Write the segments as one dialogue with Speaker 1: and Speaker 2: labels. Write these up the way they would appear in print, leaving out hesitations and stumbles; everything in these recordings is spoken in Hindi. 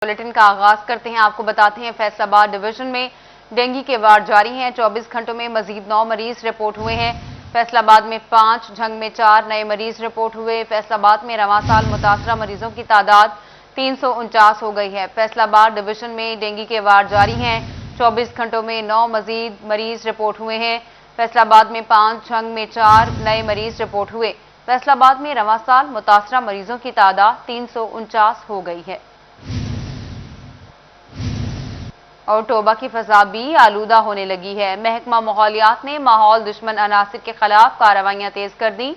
Speaker 1: बुलेटिन का आगाज करते हैं। आपको बताते हैं फैसलाबाद डिवीजन में डेंगू के वार जारी हैं। 24 घंटों में मजीद 9 मरीज रिपोर्ट हुए हैं। फैसलाबाद में 5, झंग में 4 नए मरीज रिपोर्ट हुए। फैसलाबाद में रवां साल मुतासरा मरीजों की तादाद 349 हो गई है। फैसलाबाद डिवीजन में डेंगू के वार जारी हैं। 24 घंटों में 9 मजीद मरीज रिपोर्ट हुए हैं। फैसलाबाद में 5, झंग में 4 नए मरीज रिपोर्ट हुए। फैसलाबाद में रवां साल मुतासरा मरीजों की तादाद 349 हो गई है। और टोबा की फजा भी आलूदा होने लगी है। महकमा माहौलियात ने माहौल दुश्मन अनासिर के खिलाफ कार्रवाइयां तेज कर दी।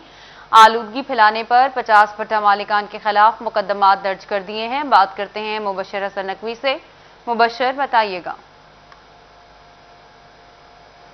Speaker 1: आलूदगी फैलाने पर 50 भट्टा मालिकान के खिलाफ मुकदमात दर्ज कर दिए हैं। बात करते हैं मुबशर हसन नकवी से। मुबशर, बताइएगा।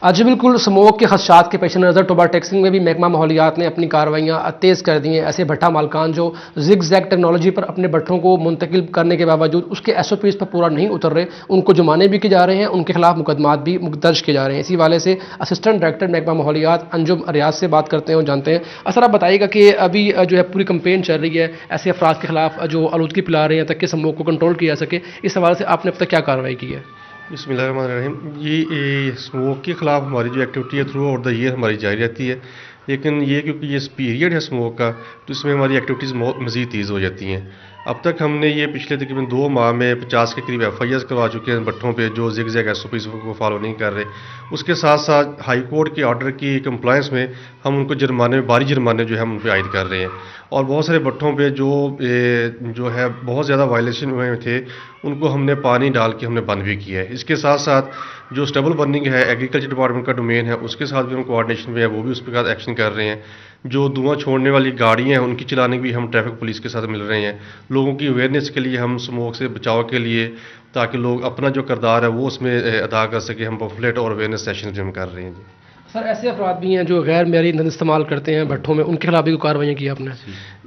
Speaker 2: जी बिल्कुल, स्मोक के खदशात के पेश नज़र टोबा टेक्सिंग में भी महकमा माहौलियात ने अपनी कार्रवाइयाँ तेज़ कर दी हैं। ऐसे भट्टा मालकान जो जिग जैग टेक्नोलॉजी पर अपने भट्टों को मुंतकिल करने के बावजूद उसके SOPs पर पूरा नहीं उतर रहे, उनको जुर्माने भी किए जा रहे हैं, उनके खिलाफ मुकदमात भी दर्ज किए जा रहे हैं। इसी वाले से असिस्टेंट डायरेक्टर महकमा माहौलियात अंजुम रियाज से बात करते हैं और जानते हैं। सर, आप बताइएगा कि अभी जो है पूरी कंपेन चल रही है ऐसे अफराद के खिलाफ जो आलूदगी फैला रहे हैं ताकि स्मोक को कंट्रोल किया जा सके, इस हवाले से आपने अब तक क्या कार्रवाई की है?
Speaker 3: बिस्मिल्लाहिर्रहमानिर्रहीम। ये स्मोक के ख़िलाफ़ हमारी जो एक्टिविटी है थ्रू आउट द ईयर हमारी जारी रहती है, लेकिन ये क्योंकि ये पीरियड है स्मोक का, तो इसमें हमारी एक्टिविटीज़ मज़ीद तेज़ हो जाती हैं। अब तक हमने ये पिछले तकरीबन 2 माह में 50 के करीब FIRs करवा चुके हैं भट्टों पे जो जिग जैग SOPs को फॉलो नहीं कर रहे। उसके साथ साथ हाई कोर्ट के ऑर्डर की कंप्लायंस में हम उनको जुर्माने, भारी जुर्माने जो है हम उन पर आयद कर रहे हैं। और बहुत सारे भट्टों पे जो है बहुत ज़्यादा वायलेशन हुए थे, उनको हमने पानी डाल के हमने बंद भी किया है। इसके साथ साथ जो स्टेबल बर्निंग है एग्रीकल्चर डिपार्टमेंट का डोमेन है, उसके साथ भी हम कोऑर्डिनेशन में है, वो भी उस पर एक्शन कर रहे हैं। जो धुआं छोड़ने वाली गाड़ियाँ हैं उनकी चलाने की भी हम ट्रैफिक पुलिस के साथ मिल रहे हैं। लोगों की अवेयरनेस के लिए हम स्मोक से बचाव के लिए, ताकि लोग अपना जो किरदार है वो उसमें अदा कर सके, हम पम्फलेट और अवेयरनेस सेशन भी हम कर रहे हैं। जी
Speaker 2: सर, ऐसे अपराध भी हैं जो गैर मेरी ईंधन इस्तेमाल करते हैं भट्टों में, उनके खिलाफ भी कार्रवाई की आपने?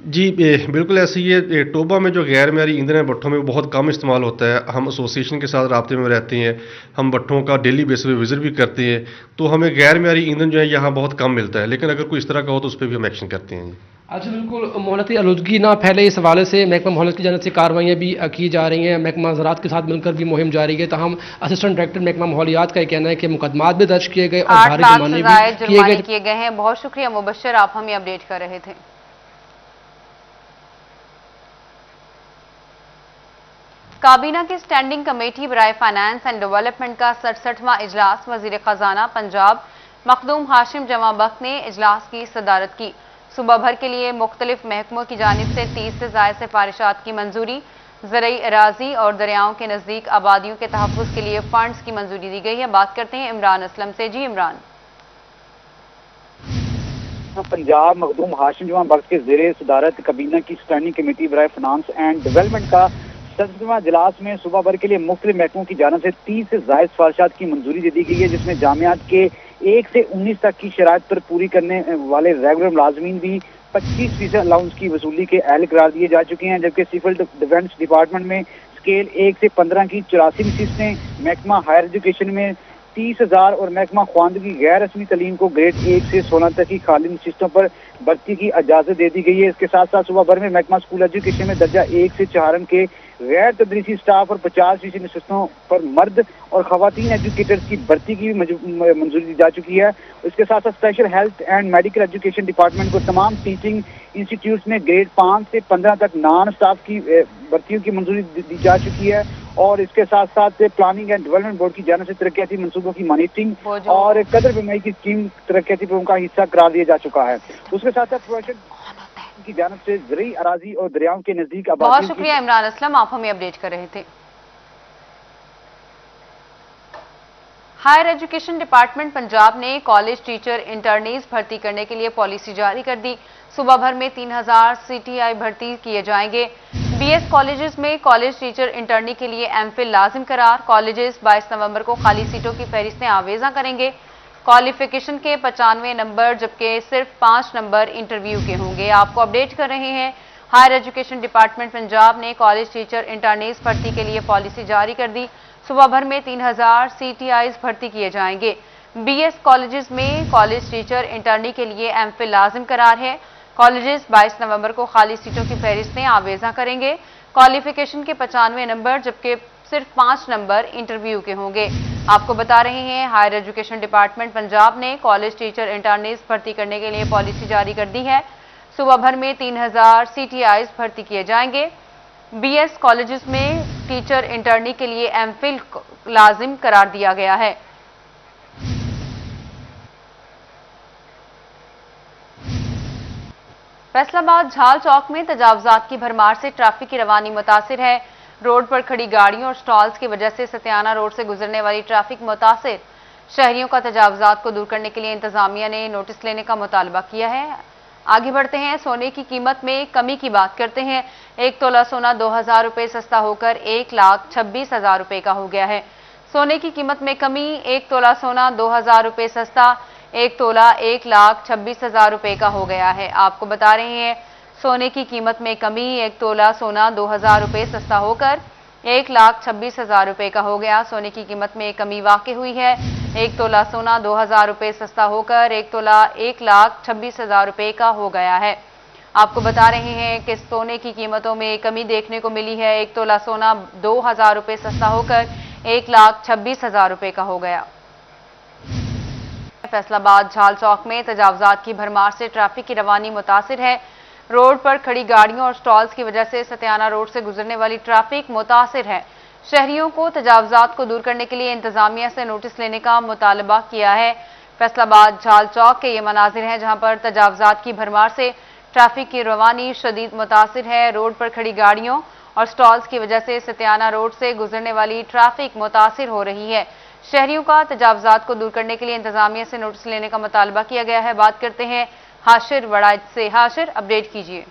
Speaker 3: जी बिल्कुल ऐसे ही है। टोबा में जो गैर मेरी ईंधन है भट्टों में बहुत कम इस्तेमाल होता है। हम एसोसिएशन के साथ राब्ते में रहते हैं, हम भट्टों का डेली बेसिस पे विजिट भी करते हैं, तो हमें गैर मेरी ईंधन जो है यहाँ बहुत कम मिलता है, लेकिन अगर कोई इस तरह का हो तो उस पर भी हम एक्शन करते हैं।
Speaker 2: अच्छा, बिल्कुल, माहौलियाती आलूदगी ना फैले इस हवाले से महकमा माहौलियात की जानिब से कार्रवाइयाँ भी की जा रही हैं। महकमा ज़राअत के साथ मिलकर भी मुहिम जारी है। तमाम असिस्टेंट डायरेक्टर महकमा माहौलियात का ये कहना है कि मुकदमात भी दर्ज किए गए और भारी जुर्माने भी
Speaker 1: किए गए हैं। बहुत शुक्रिया मुबशर, आप हमें अपडेट कर रहे थे। काबीना की स्टैंडिंग कमेटी बराए फाइनेंस एंड डेवलपमेंट का 67वां इजलास वजीर खजाना पंजाब मखदूम हाशिम जमा बख्त ने इजलास की सदारत की। सुबह भर के लिए मुख्तलिफ महकमों की जानिब से 30 से ज़ायद सिफारिशात की मंजूरी। ज़रई अराजी और दरियाओं के नज़दीक आबादियों के तहफ़्फ़ुज़ के लिए फंड्स की मंजूरी दी गई है। बात करते हैं इमरान असलम से। जी इमरान।
Speaker 4: पंजाब मखदूम हाशिम जमा बख्त के ज़ेरे सदारत काबीना की स्टैंडिंग कमेटी बराए फाइनेंस एंड डेवलपमेंट का 67वां इजलास में सुबह भर के लिए मुख्तलिफ महकमों की जानिब से 30 से ज़ायद सिफारिशात की मंजूरी दे दी गई है, जिसमें जामियात के 1 से 19 तक की शराइत पर पूरी करने वाले रेगुलर मुलाजमीन भी 25% अलाउंस की वसूली के अहल करार दिए जा चुके हैं, जबकि सिविल डिफेंस डिपार्टमेंट में स्केल 1 से 15 की 84 नशिस्तें, महकमा हायर एजुकेशन में 30,000 और महकमा ख्वानदगी गैर रस्मी तलीम को ग्रेड 1 से 16 तक की खाली नशिस्तों पर भर्ती की इजाजत दे दी गई है। इसके साथ साथ सुबह भर में महकमा स्कूल एजुकेशन में दर्जा 1 से 4 के गैर तदरीसी स्टाफ और 50% नशिस्तों पर मर्द और खवातीन एजुकेटर्स की भर्ती की भी मंजूरी दी जा चुकी है। इसके साथ साथ special health and medical education department को तमाम टीचिंग इंस्टीट्यूट्स में ग्रेड 5 से 15 तक नॉन स्टाफ की भर्तियों की मंजूरी दी जा चुकी है। और इसके साथ साथ प्लानिंग एंड डेवलपमेंट बोर्ड की जानिब से तरक्याती मंसूबों की मॉनिटरिंग और कदर बीमारी की स्कीम तरक्याती प्रोग्राम का हिस्सा करार दिया जा चुका है। उसके साथ साथ प्रोजेक्ट की जानिब से ज़रई अराजी और दरियाओं के नजदीक।
Speaker 1: बहुत शुक्रिया इमरान असलम, आप हमें अपडेट कर रहे थे। हायर एजुकेशन डिपार्टमेंट पंजाब ने कॉलेज टीचर इंटर्नीज भर्ती करने के लिए पॉलिसी जारी कर दी। सुबह भर में 3000 CTI भर्ती किए जाएंगे। BS कॉलेजेस में कॉलेज टीचर इंटर्नी के लिए MPhil लाजिम करार। कॉलेजेस 22 नवंबर को खाली सीटों की फहरिस्तें आवेजा करेंगे। क्वालिफिकेशन के 95 नंबर जबकि सिर्फ 5 नंबर इंटरव्यू के होंगे। आपको अपडेट कर रहे हैं, हायर एजुकेशन डिपार्टमेंट पंजाब ने कॉलेज टीचर इंटर्नीज भर्ती के लिए पॉलिसी जारी कर दी। सुबह भर में 3000 CTIs भर्ती किए जाएंगे। BS कॉलेजेस में कॉलेज टीचर इंटर्नी के लिए MPhil लाजिम करार है। कॉलेजेस 22 नवंबर को खाली सीटों की फहरिस्तें आवेजा करेंगे। क्वालिफिकेशन के 95 नंबर जबकि सिर्फ 5 नंबर इंटरव्यू के होंगे। आपको बता रहे हैं हायर एजुकेशन डिपार्टमेंट पंजाब ने कॉलेज टीचर इंटर्नीज भर्ती करने के लिए पॉलिसी जारी कर दी है। सुबह भर में 3000 CTIs भर्ती किए जाएंगे। BS कॉलेजेस में टीचर इंटर्नी के लिए MPhil लाजिम करार दिया गया है। फैसलाबाद झाल चौक में तजावजात की भरमार से ट्रैफिक की रवानी मुतासिर है। रोड पर खड़ी गाड़ियों और स्टॉल्स की वजह से सतियाना रोड से गुजरने वाली ट्रैफिक मुतासिर। शहरियों का तजावजात को दूर करने के लिए इंतजामिया ने नोटिस लेने का मुतालबा किया है। आगे बढ़ते हैं, सोने की कीमत में कमी की बात करते हैं। 1 तोला सोना 2000 रुपये सस्ता होकर 1,26,000 रुपये का हो गया है। सोने की कीमत में कमी, 1 तोला सोना 2000 रुपये सस्ता 1 तोला 1,26,000 रुपये का हो गया है। आपको बता रहे हैं सोने की कीमत में कमी, 1 तोला सोना 2000 रुपये सस्ता होकर 1,26,000 रुपये का हो गया। सोने की कीमत में कमी वाक़ई हुई है। 1 तोला सोना 2000 रुपये सस्ता होकर 1 तोला 1,26,000 रुपये का हो गया है। आपको बता रहे हैं कि सोने की कीमतों में कमी देखने को मिली है। 1 तोला सोना 2000 रुपये सस्ता होकर 1,26,000 रुपये का हो गया। फैसलाबाद झाल चौक में तजावजात की भरमार से ट्रैफिक की रवानी मुतासिर है। रोड पर खड़ी गाड़ियों और स्टॉल्स की वजह से सतियाना रोड से गुजरने वाली ट्रैफिक मुतासिर है। शहरियों को तजावजात को दूर करने के लिए इंतजामिया से नोटिस लेने का मुतालबा किया है। फैसलाबाद झाल चौक के ये मनाजिर हैं जहां पर तजावजात की भरमार से ट्रैफिक की रवानी शदीद मुतासिर है। रोड पर खड़ी गाड़ियों और स्टॉल्स की वजह से सतियाना रोड से गुजरने वाली ट्रैफिक मुतासिर हो रही है। शहरियों का तजावजात को दूर करने के लिए इंतजामिया से नोटिस लेने का मुतालबा किया गया है। बात करते हैं हाशिर वड़ाइच से। हाशिर, अपडेट कीजिए।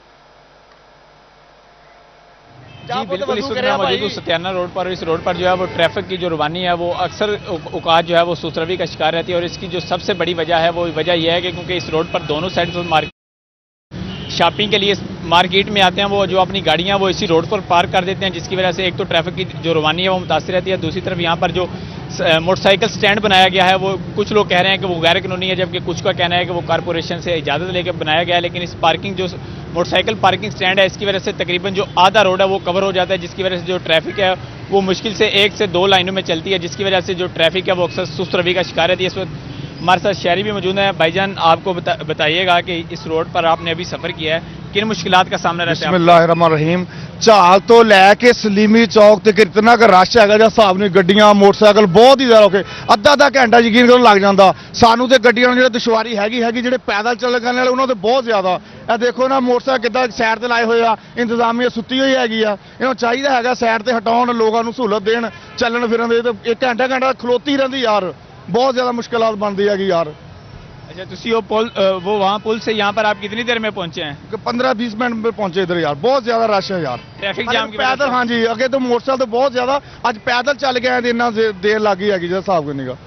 Speaker 5: जी बिल्कुल, इस वक्त मैं मौजूद हूँ सतियाना रोड पर। इस रोड पर जो है वो ट्रैफिक की जो रवानी है वो अक्सर औकात जो है वो सुसरवी का शिकार रहती है और इसकी जो सबसे बड़ी वजह है वो वजह यह है कि क्योंकि इस रोड पर दोनों साइड से मार्केट शॉपिंग के लिए मार्केट में आते हैं, वो जो अपनी गाड़ियाँ वो इसी रोड पर पार्क कर देते हैं, जिसकी वजह से एक तो ट्रैफिक की जो रवानी है वो मुतासिर रहती है। दूसरी तरफ यहाँ पर जो मोटरसाइकिल स्टैंड बनाया गया है वो कुछ लोग कह रहे हैं कि वो गैर कानूनी है, जबकि कुछ का कहना है कि वो कारपोरेशन से इजाज़त लेकर बनाया गया है। लेकिन इस पार्किंग जो मोटरसाइकिल पार्किंग स्टैंड है इसकी वजह से तकरीबन जो आधा रोड है वो कवर हो जाता है, जिसकी वजह से जो ट्रैफिक है वो मुश्किल से 1 से 2 लाइनों में चलती है, जिसकी वजह से जो ट्रैफिक है वो अक्सर सुस्त रवि का शिकार रहती है। इस वक्त हमारे साथ शहरी भी मौजूद हैं। भाईजान, आपको बताइएगा कि इस रोड पर आपने अभी सफ़र किया है, किन मुश्किलात का सामना रहता है?
Speaker 6: बिस्मिल्लाहिर्रहमानिर्रहीम। झाल तो लैके सलीमी चौक तक इतना का रश है जो हिसाब नहीं, गड्डियां मोटरसाइकिल बहुत ही ज़्यादा होके अद्धा घंटा यकीन करो लग जाता। सानू तो गड्डियां जो दुश्वारी हैगी ਜਿਹੜੇ पैदल चलने वाले ਉਹਨਾਂ ਤੇ बहुत ज़्यादा। ਇਹ देखो ना मोटरसाइकिल कितना साइड ਤੇ ਲਾਏ ਹੋਏ ਆ, ਇੰਤਜ਼ਾਮੀਆ ਸੁੱਤੀ ਹੋਈ ਹੈਗੀ ਆ। ਇਹਨੂੰ ਚਾਹੀਦਾ ਹੈਗਾ ਸਾਈਡ ਤੇ ਹਟਾਉਣ, ਲੋਕਾਂ ਨੂੰ ਸਹੂਲਤ ਦੇਣ ਚੱਲਣ ਫਿਰਨ ਦੇ। ਤੇ ਇੱਕ ਘੰਟਾ ਖਲੋਤੀ ਰਹਿੰਦੀ यार, बहुत ज़्यादा मुश्किलात बनती हैगी यार।
Speaker 5: अच्छा, तुसी वो वहाँ पुल से यहाँ पर आप कितनी देर में पहुंचे हैं?
Speaker 6: 15-20 मिनट में पहुंचे इधर यार, बहुत ज्यादा रश है यार।
Speaker 5: ट्रैफिक जाम की
Speaker 6: पैदल, हाँ जी, अगे तो मोटरसाइकिल तो बहुत ज्यादा, आज पैदल चल गए हैं, इतना देर लगी हैगी जो हिसाब करने का।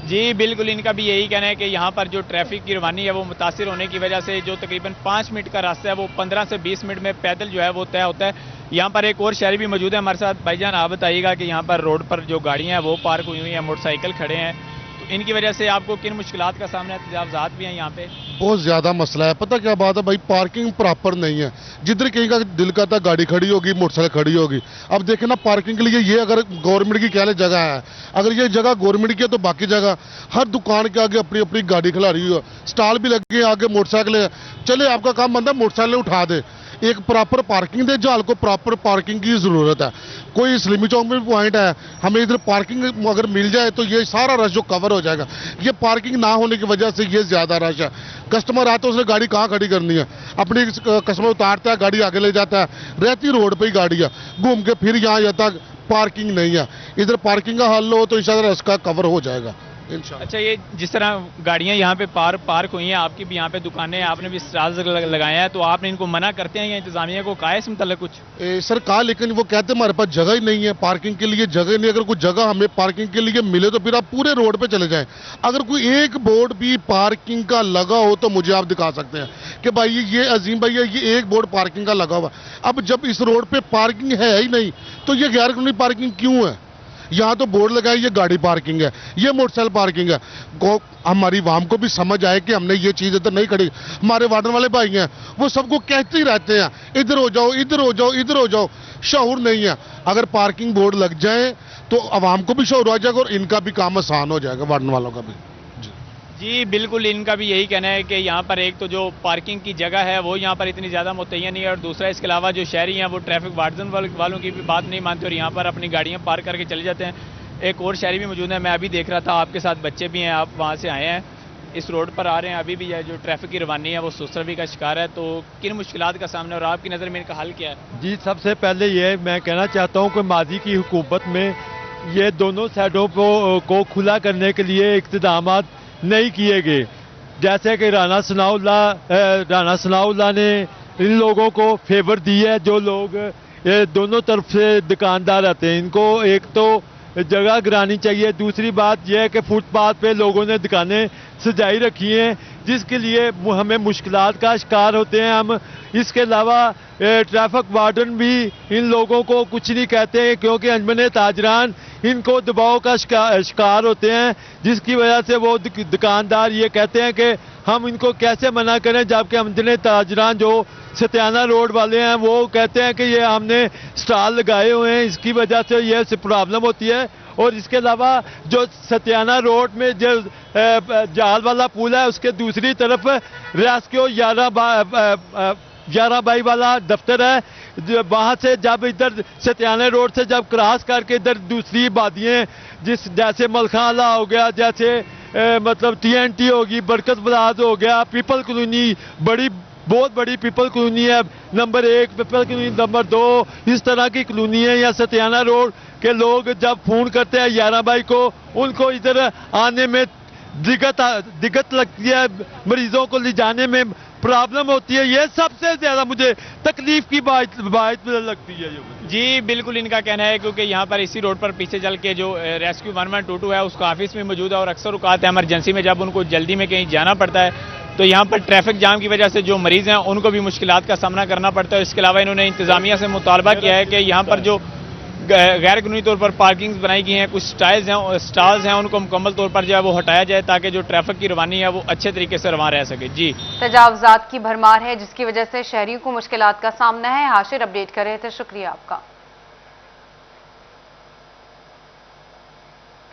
Speaker 5: जी बिल्कुल, इनका भी यही कहना है कि यहाँ पर जो ट्रैफिक की रवानी है वो मुतासिर होने की वजह से जो तकरीबन 5 मिनट का रास्ता है वो 15 से 20 मिनट में पैदल जो है वो तय होता है। यहाँ पर एक और शहरी भी मौजूद है हमारे साथ। भाईजान, आप बताइएगा कि यहाँ पर रोड पर जो गाड़ियाँ हैं वो पार्क हुई हुई हैं, मोटरसाइकिल खड़े हैं, तो इनकी वजह से आपको किन मुश्किलात का सामना है? तजावजात भी हैं यहाँ पे?
Speaker 7: बहुत ज़्यादा मसला है। पता क्या बात है भाई, पार्किंग प्रॉपर नहीं है। जिधर कहीं का दिल करता गाड़ी खड़ी होगी, मोटरसाइकिल खड़ी होगी। अब देखें ना, पार्किंग के लिए ये अगर गवर्नमेंट की क्या जगह है, अगर ये जगह गवर्नमेंट की है तो बाकी जगह हर दुकान के आगे अपनी अपनी गाड़ी खिला रही हो, स्टॉल भी लगे आगे मोटरसाइकिल है। चले, आपका काम बनता है मोटरसाइकिल उठा दे, एक प्रॉपर पार्किंग दे। झाल को प्रॉपर पार्किंग की ज़रूरत है। कोई सलीमी चौक में भी पॉइंट है, हमें इधर पार्किंग अगर मिल जाए तो ये सारा रश जो कवर हो जाएगा। ये पार्किंग ना होने की वजह से ये ज़्यादा रश है। कस्टमर आता है, उसने गाड़ी कहाँ खड़ी करनी है, अपनी कस्टमर उतारता है, गाड़ी आगे ले जाता है, रहती रोड पर ही गाड़ी है, घूम के फिर यहाँ जाता, पार्किंग नहीं है। इधर पार्किंग का हल हो तो इंशाल्लाह रश का कवर हो जाएगा।
Speaker 5: अच्छा, ये जिस तरह गाड़ियाँ यहाँ पे पार्क हुई हैं, आपकी भी यहाँ पे दुकानें हैं, आपने भी स्टॉल्स लगाए हैं, तो आपने इनको मना करते हैं या इंतजामिया को कहा है इस मतलब कुछ?
Speaker 7: सर कहा, लेकिन वो कहते हैं हमारे पास जगह ही नहीं है, पार्किंग के लिए जगह नहीं। अगर कोई जगह हमें पार्किंग के लिए मिले तो फिर आप पूरे रोड पे चले जाएं। अगर कोई एक बोर्ड भी पार्किंग का लगा हो तो मुझे आप दिखा सकते हैं कि भाई ये अजीम भाई ये एक बोर्ड पार्किंग का लगा हुआ। अब जब इस रोड पे पार्किंग है ही नहीं तो ये गैर कानूनी पार्किंग क्यों है? यहाँ तो बोर्ड लगा है ये गाड़ी पार्किंग है, ये मोटरसाइकिल पार्किंग है। हमारी वाम को भी समझ आए कि हमने ये चीज इधर नहीं खड़ी। हमारे वार्डन वाले भाई हैं वो सबको कहते ही रहते हैं इधर हो जाओ, इधर हो जाओ, इधर हो जाओ। शऊर नहीं है। अगर पार्किंग बोर्ड लग जाए तो आवाम को भी शऊर आ जाएगा और इनका भी काम आसान हो जाएगा, वार्डन वालों का भी।
Speaker 5: जी बिल्कुल, इनका भी यही कहना है कि यहाँ पर एक तो जो पार्किंग की जगह है वो यहाँ पर इतनी ज़्यादा मुतय्यन नहीं है, और दूसरा इसके अलावा जो शहरी हैं वो ट्रैफिक वार्डन वालों की भी बात नहीं मानते और यहाँ पर अपनी गाड़ियाँ पार्क करके चले जाते हैं। एक और शहरी भी मौजूद है, मैं अभी देख रहा था, आपके साथ बच्चे भी हैं, आप वहाँ से आए हैं, इस रोड पर आ रहे हैं, अभी भी जो ट्रैफिक की रवानी है वो सुस्तरवी का शिकार है, तो किन मुश्किलात का सामना और आपकी नज़र में इनका हल क्या है?
Speaker 8: जी सबसे पहले ये मैं कहना चाहता हूँ कि माजी की हुकूमत में ये दोनों साइडों को खुला करने के लिए इक़्तिदाम नहीं किए गए। जैसे कि राना सनाउल्लाह ने इन लोगों को फेवर दी है, जो लोग दोनों तरफ से दुकानदार आते हैं, इनको एक तो जगह गिरानी चाहिए। दूसरी बात यह है कि फुटपाथ पे लोगों ने दुकानें सजाई रखी हैं जिसके लिए हमें मुश्किलात का शिकार होते हैं हम। इसके अलावा ट्रैफिक वार्डन भी इन लोगों को कुछ नहीं कहते हैं क्योंकि अंजमन ताजरान इनको दबाव का शिकार होते हैं, जिसकी वजह से वो दुकानदार ये कहते हैं कि हम इनको कैसे मना करें, जबकि अंजमन ताजरान जो सत्याना रोड वाले हैं वो कहते हैं कि ये हमने स्टॉल लगाए हुए हैं, इसकी वजह से ये प्रॉब्लम होती है। और इसके अलावा जो सत्याना रोड में जो जाल वाला पुल है उसके दूसरी तरफ रेस्क्यू 11 बाई वाला दफ्तर है, वहाँ से जब इधर सत्याना रोड से जब क्रॉस करके इधर दूसरी आबादियाँ जैसे मलखाला हो गया, जैसे मतलब TNT होगी, बरकत बलाद हो गया, पीपल कॉलोनी बहुत बड़ी पीपल कॉलोनी है, नंबर 1 पीपल कॉलोनी, नंबर 2 इस तरह की कॉलोनी है। या सत्याना रोड के लोग जब फोन करते हैं 11 बाई को, उनको इधर आने में दिक्कत लगती है, मरीजों को ले जाने में प्रॉब्लम होती है। ये सबसे ज्यादा मुझे तकलीफ की बात लगती है।
Speaker 5: जी बिल्कुल, इनका कहना है क्योंकि यहाँ पर इसी रोड पर पीछे चल के जो रेस्क्यू 1122 है उसका ऑफिस में मौजूद है, और अक्सर औकात एमरजेंसी में जब उनको जल्दी में कहीं जाना पड़ता है तो यहाँ पर ट्रैफिक जाम की वजह से जो मरीज हैं उनको भी मुश्किलात का सामना करना पड़ता है। इसके अलावा इन्होंने इंतजामिया से मुतालबा किया है कि यहाँ पर जो गैर कानूनी तौर पर पार्किंग्स बनाई गई हैं, कुछ स्टॉल्स हैं उनको मुकम्मल तौर पर जो है वो हटाया जाए ताकि जो ट्रैफिक की रवानी है वो अच्छे तरीके से रवान रह सके। जी,
Speaker 1: तजावुजात की भरमार है जिसकी वजह से शहरियों को मुश्किलात का सामना है। हाशिर अपडेट कर रहे थे, शुक्रिया आपका।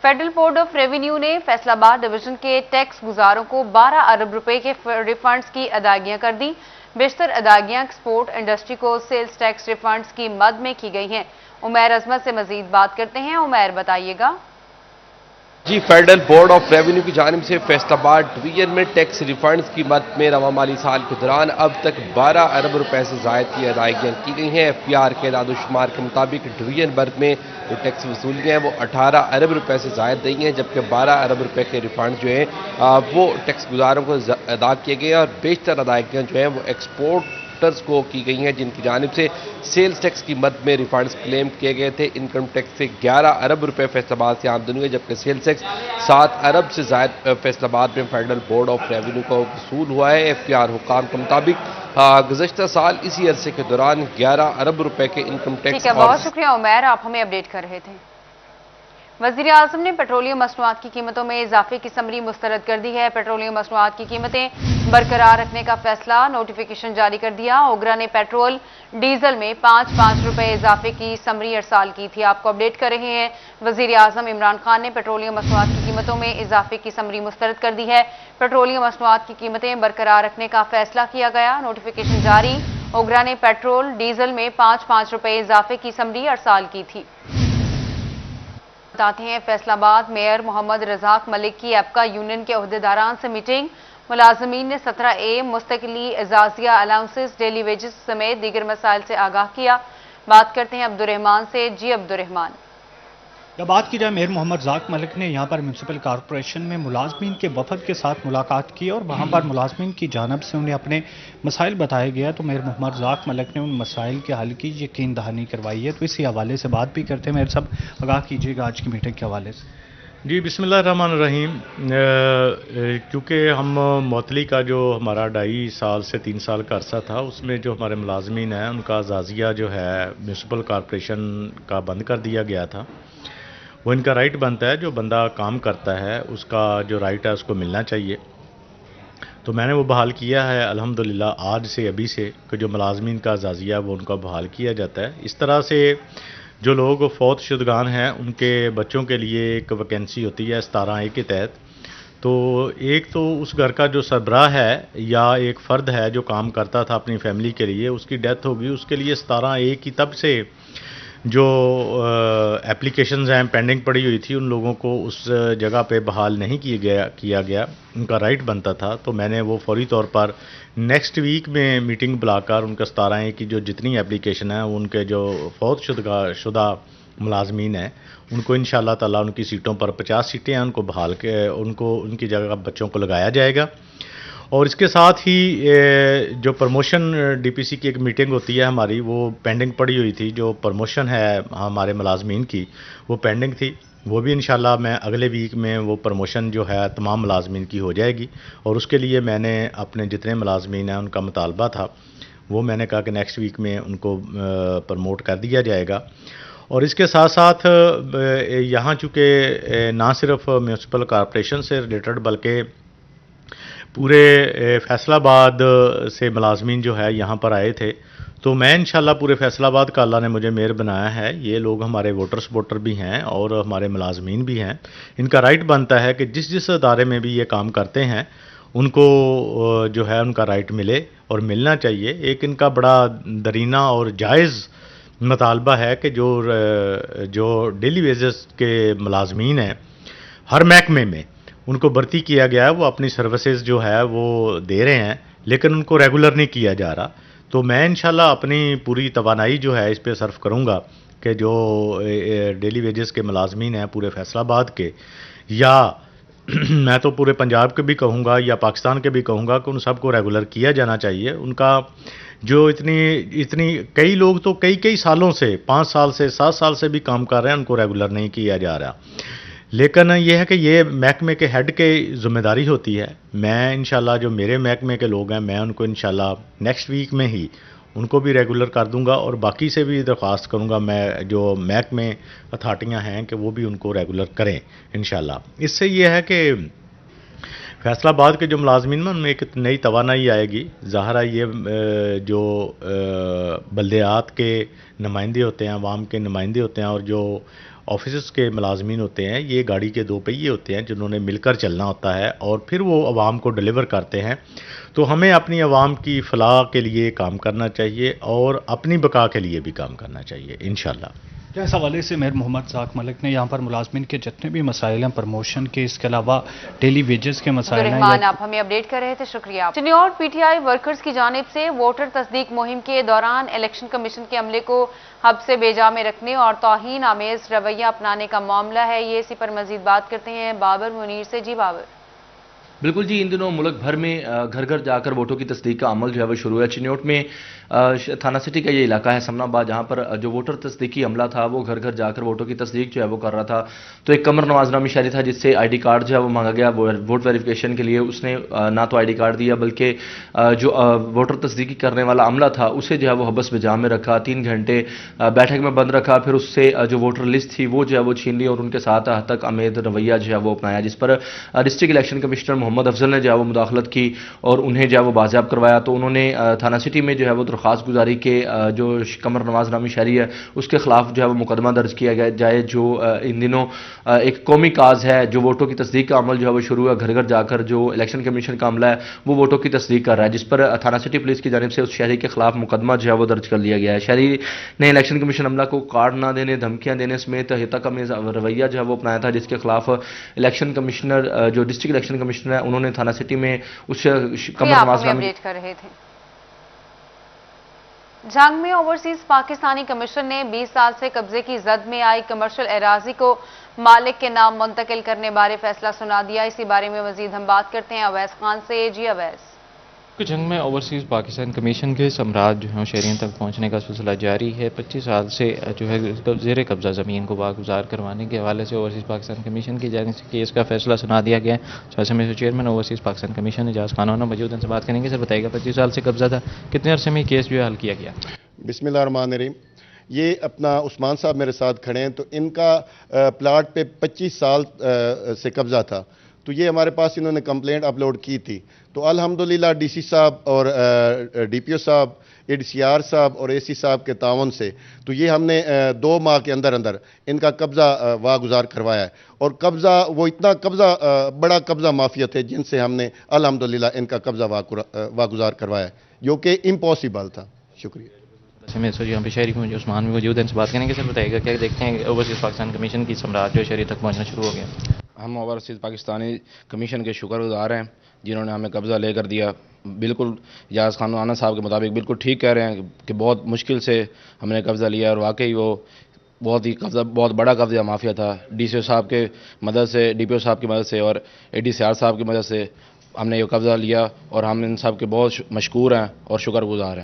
Speaker 1: फेडरल बोर्ड ऑफ रेवेन्यू ने फैसलाबाद डिवीजन के टैक्स गुजारों को 12 अरब रुपए के रिफंड्स की अदायगियां कर दी। बेशतर अदायगियां एक्सपोर्ट इंडस्ट्री को सेल्स टैक्स रिफंड्स की मद में की गई हैं। उमैर अजमत से मजीद बात करते हैं। उमैर, बताइएगा।
Speaker 9: जी, फेडरल बोर्ड ऑफ रेवेन्यू की जानिब से फैसलाबाद डिवीजन में टैक्स रिफंड्स की मद में रवा माली साल के दौरान अब तक 12 अरब रुपए से ज़ायद की अदायगियाँ की गई हैं। FPR के दादुशुमार के मुताबिक डिवीजन भर में जो टैक्स वसूलियाँ हैं वो 18 अरब रुपए से ज़ायद रही हैं, जबकि 12 अरब रुपए के रिफंड जो हैं वो टैक्स गुजारों को अदा किए गए हैं, और बेशतर अदायगियाँ जो हैं वो एक्सपोर्टर्स को की गई हैं जिनकी जानिब से सेल्स टैक्स की मद में रिफंड्स क्लेम किए गए थे। इनकम टैक्स से 11 अरब रुपए फैसलाबाद से आमदनी हुई, जबकि सेल्स टैक्स 7 अरब से ज़ायद फैसलाबाद में फेडरल बोर्ड ऑफ रेवेन्यू को वसूल हुआ है। FPR हुकाम के मुताबिक गुज़श्ता साल इसी अरसे के दौरान 11 अरब रुपए के इनकम टैक्स।
Speaker 1: ठीक है, बहुत शुक्रिया उमैर, आप हमें अपडेट कर रहे थे। वज़ीर आज़म ने पेट्रोलियम मसनूआत की कीमतों में इजाफे की समरी मुस्तरद कर दी है। पेट्रोलियम मसनूआत की कीमतें बरकरार रखने का फैसला, नोटिफिकेशन जारी कर दिया। ओगरा ने पेट्रोल डीजल में 5 रुपए इजाफे की समरी अरसाल की थी। आपको अपडेट कर रहे हैं। वज़ीर आज़म इमरान खान ने पेट्रोलियम मसनूआत की कीमतों में इजाफे की समरी मुस्तरद कर दी है। पेट्रोलियम मसनूआत की कीमतें बरकरार रखने का फैसला किया गया, नोटिफिकेशन जारी। ओगरा ने पेट्रोल डीजल में 5 रुपए इजाफे की समरी अरसाल की थी। बताते हैं, फैसलाबाद मेयर मोहम्मद रज़ाक मलिक की एप्का यूनियन के अहदेदारान से मीटिंग। मुलाजमीन ने 17A मुस्तकिली एजाजिया अलाउंसेस, डेली वेजेस समेत दीगर मसाइल से आगाह किया। बात करते हैं अब्दुर्रहमान से। जी अब्दुर्रहमान,
Speaker 10: जब बात की जाए, मेयर मोहम्मद रज़ाक मलिक ने यहाँ पर म्यूनसिपल कॉरपोरेशन में मुलाजमीन के वफद के साथ मुलाकात की और वहाँ पर मुलाजमीन की जानब से उन्हें अपने मसाइल बताया गया, तो मेयर मोहम्मद रज़ाक मलिक ने उन मसाइल के हल की यकीन दहानी करवाई है। तो इसी हवाले से बात भी करते हैं। मेयर साहब, आगाह कीजिएगा आज की मीटिंग के हवाले से।
Speaker 11: जी, बिस्मिल्लाहिर्रहमानिर्रहीम। क्योंकि हम मौतली का जो हमारा 2.5 साल से 3 साल का अरसा था, उसमें जो हमारे मुलाजमीन हैं उनका जाजिया जो है म्यूनसिपल कॉरपोरेशन का बंद कर दिया गया था। वो इनका राइट बनता है। जो बंदा काम करता है उसका जो राइट है उसको मिलना चाहिए। तो मैंने वो बहाल किया है अल्हम्दुलिल्लाह आज से अभी से कि जो मुलाजमीन का अज़ाज़िया वो उनका बहाल किया जाता है। इस तरह से जो लोग फौत शुदगान हैं उनके बच्चों के लिए एक वैकेंसी होती है 17A के तहत। तो एक तो उस घर का जो सरबराह है या एक फ़र्द है जो काम करता था अपनी फैमिली के लिए, उसकी डेथ होगी, उसके लिए 17A की तब से जो एप्लीकेशंस हैं पेंडिंग पड़ी हुई थी उन लोगों को उस जगह पे बहाल नहीं किया गया, उनका राइट बनता था। तो मैंने वो फौरी तौर पर नेक्स्ट वीक में मीटिंग बुलाकर उनका 17A की जो जितनी एप्लीकेशन है उनके जो फौत शुदा मुलाजमीन हैं उनको इंशाअल्लाह ताला उनकी सीटों पर 50 सीटें हैं उनको बहाल के उनको उनकी जगह बच्चों को लगाया जाएगा। और इसके साथ ही जो प्रमोशन डीपीसी की एक मीटिंग होती है हमारी वो पेंडिंग पड़ी हुई थी। जो प्रमोशन है हमारे मुलाजमीन की वो पेंडिंग थी, वो भी इंशाल्लाह मैं अगले वीक में वो प्रमोशन जो है तमाम मुलाजमीन की हो जाएगी। और उसके लिए मैंने अपने जितने मुलाजमीन हैं उनका मुतालबा था वो मैंने कहा कि नेक्स्ट वीक में उनको प्रमोट कर दिया जाएगा। और इसके साथ साथ यहाँ चूँकि ना सिर्फ म्यूनसिपल कॉरपोरेशन से रिलेटेड बल्कि पूरे फैसलाबाद से मुलाजमीन जो है यहाँ पर आए थे, तो मैं इंशाल्लाह पूरे फैसलाबाद का अल्लाह ने मुझे मेयर बनाया है। ये लोग हमारे वोटर सपोर्टर भी हैं और हमारे मुलाजमीन भी हैं। इनका राइट बनता है कि जिस जिस अदारे में भी ये काम करते हैं उनको जो है उनका राइट मिले और मिलना चाहिए। एक इनका बड़ा दरीना और जायज़ मुतालबा है कि जो डेली वेजेस के मुलाजमीन हैं हर महकमे में उनको भर्ती किया गया है, वो अपनी सर्विसेज जो है वो दे रहे हैं लेकिन उनको रेगुलर नहीं किया जा रहा। तो मैं इंशाल्लाह अपनी पूरी तवानाई जो है इस पे सर्फ करूँगा कि जो डेली वेजेस के मुलाजमीन हैं पूरे फैसलाबाद के या मैं तो पूरे पंजाब के भी कहूँगा या पाकिस्तान के भी कहूँगा कि उन सबको रेगुलर किया जाना चाहिए। उनका जो इतनी कई लोग तो कई सालों से 5 साल से 7 साल से भी काम कर रहे हैं, उनको रेगुलर नहीं किया जा रहा। लेकिन यह है कि ये महकमे के हेड के ज़िम्मेदारी होती है। मैं इंशाल्लाह जो मेरे महकमे के लोग हैं मैं उनको इंशाल्लाह नेक्स्ट वीक में ही उनको भी रेगुलर कर दूंगा और बाकी से भी दरख्वास्त करूंगा मैं जो महकमे अथॉरिटियां हैं कि वो भी उनको रेगुलर करें इंशाल्लाह। इससे ये है कि फैसलाबाद के जो मुलाजमीन में उनमें एक नई तवानाई आएगी। ज़ाहिर है ये जो बल्दियात के नुमाइंदे होते हैं, अवाम के नुमाइंदे होते हैं और जो ऑफिस के मुलाजमीन होते हैं ये गाड़ी के 2 पहिए होते हैं जिन्होंने मिलकर चलना होता है और फिर वो अवाम को डिलीवर करते हैं। तो हमें अपनी अवाम की फलाह के लिए काम करना चाहिए और अपनी बका के लिए भी काम करना चाहिए इंशाल्लाह।
Speaker 10: इस हवाले से मेयर मोहम्मद ज़ाक मलिक ने यहाँ पर मुलाजमीन के जितने भी मसाइल हैं प्रमोशन के, इसके अलावा डेली वेजेस के मसाइल हैं,
Speaker 1: आप हमें अपडेट कर रहे थे, शुक्रिया। चिन्योर पीटीआई वर्कर्स की जानिब से वोटर तस्दीक मुहिम के दौरान इलेक्शन कमीशन के अमले को हब से बेजा में रखने और तौहीन आमेज रवैया अपनाने का मामला है। ये इसी पर मजीद बात करते हैं बाबर मुनीर से। जी बाबर।
Speaker 12: बिल्कुल जी, इन दिनों मुल्क भर में घर घर जाकर वोटों की तस्दीक का अमल जो है वो शुरू है। चिन्योट में थाना सिटी का ये इलाका है समनाबाद, जहाँ पर जो वोटर तस्दीकी अमला था वो घर घर जाकर वोटों की तस्दीक जो है वो कर रहा था। तो एक कमर नवाज नामी शहरी था जिससे आईडी कार्ड जो है वो मांगा गया वोट वेरिफिकेशन के लिए। उसने ना तो आईडी कार्ड दिया बल्कि जो वोटर तस्दीकी करने वाला अमला था उसे जो है वो हबस बेजाम में रखा, 3 घंटे बैठक में बंद रखा। फिर उससे जो वोटर लिस्ट थी वो जो है वो छीन ली और उनके साथ हतक अमेद रवैया जो है वो अपनाया, जिस पर district election commissioner Mohammad Afzal ने जो है वो मुदाखलत की और उन्हें जो है वो बाजियाब करवाया। तो उन्होंने थाना सिटी में जो है वो दरख्वास्त गुजारी के जो कमर नवाज नामी शहरी है उसके खिलाफ जो है वो मुकदमा दर्ज किया गया जाए। जो इन दिनों एक कौमी काज है, जो वोटों की तस्दीक का अमल जो है वो शुरू है। घर घर जाकर जो इलेक्शन कमीशन का अमला है वो वोटों की तस्दीक कर रहा है, जिस पर थाना सिटी पुलिस की जानिब से उस शहरी के खिलाफ मुकदमा जो है वो दर्ज कर लिया गया है। शहरी ने इलेक्शन कमीशन अमला को कार्ड ना देने, धमकियां देने समेत हितक में रवैया जो है वो अपनाया था, जिसके खिलाफ इलेक्शन कमिश्नर जो डिस्ट्रिक्ट इलेक्शन कमिश्नर है उन्होंने थाना सिटी में उस कमर नवाज नामी
Speaker 1: कर रहे थे। जंग में ओवरसीज पाकिस्तानी कमीशन ने 20 साल से कब्जे की जद में आई कमर्शियल एराजी को मालिक के नाम मुंतकिल करने बारे फैसला सुना दिया। इसी बारे में मजीद हम बात करते हैं अवैस खान से। जी अवैस।
Speaker 13: जंग में ओवरसीज़ पाकिस्तान कमीशन के सम्राट जो हैं शहरियों तक पहुंचने का सिलसिला जारी है। 25 साल से जो है ज़ेर कब्ज़ा ज़मीन को बागुजार करवाने के हवाले से ओवरसीज़ पाकिस्तान कमीशन की जानिब से केस का फैसला सुना दिया गया है। ऐसे में chairman overseas Pakistan commission Ejaz Khan मौजूद उनसे बात करेंगे। सर बताइएगा 25 साल से कब्जा था, कितने अरसे में केस जो है हल किया गया?
Speaker 14: बिस्मिल्लाहिर्रहमानिर्रहीम। ये अपना उस्मान साहब मेरे साथ खड़े हैं, तो इनका प्लाट पे 25 साल से कब्ज़ा था। तो ये हमारे पास इन्होंने कंप्लेंट अपलोड की थी। तो अल्हम्दुलिल्लाह डीसी साहब और डीपीओ साहब, एडीसीआर साहब और एसी साहब के तावन से तो ये हमने 2 माह के अंदर अंदर इनका कब्ज़ा वागुजार करवाया है। और कब्ज़ा वो इतना बड़ा कब्ज़ा माफिया थे जिनसे हमने अल्हम्दुलिल्लाह इनका कब्ज़ा वागुजार करवाया, जो कि इम्पॉसिबल था। शुक्रिया।
Speaker 13: मैं सर यहाँ पे शहरी में उस्मान भी मौजूद है, इनसे बात करेंगे। सर बताइएगा क्या देखते हैं ओवरसीज़ पाकिस्तान कमीशन की सम्राट जो शहरी तक पहुँचना शुरू हो गया?
Speaker 15: हम ओवरसीज़ पाकिस्तानी कमीशन के शुक्रगुजार हैं जिन्होंने हमें कब्ज़ा लेकर दिया। बिल्कुल इजाज़ खान आना साहब के मुताबिक बिल्कुल ठीक कह रहे हैं कि बहुत मुश्किल से हमने कब्ज़ा लिया और वाकई वो बहुत बड़ा कब्ज़ा माफिया था। डीसीओ साहब के मदद से, डीपीओ साहब की मदद से और एडीसीआर साहब की मदद से हमने ये कब्ज़ा लिया और हम इन सब के बहुत मशकूर हैं और शुक्रगुजार हैं।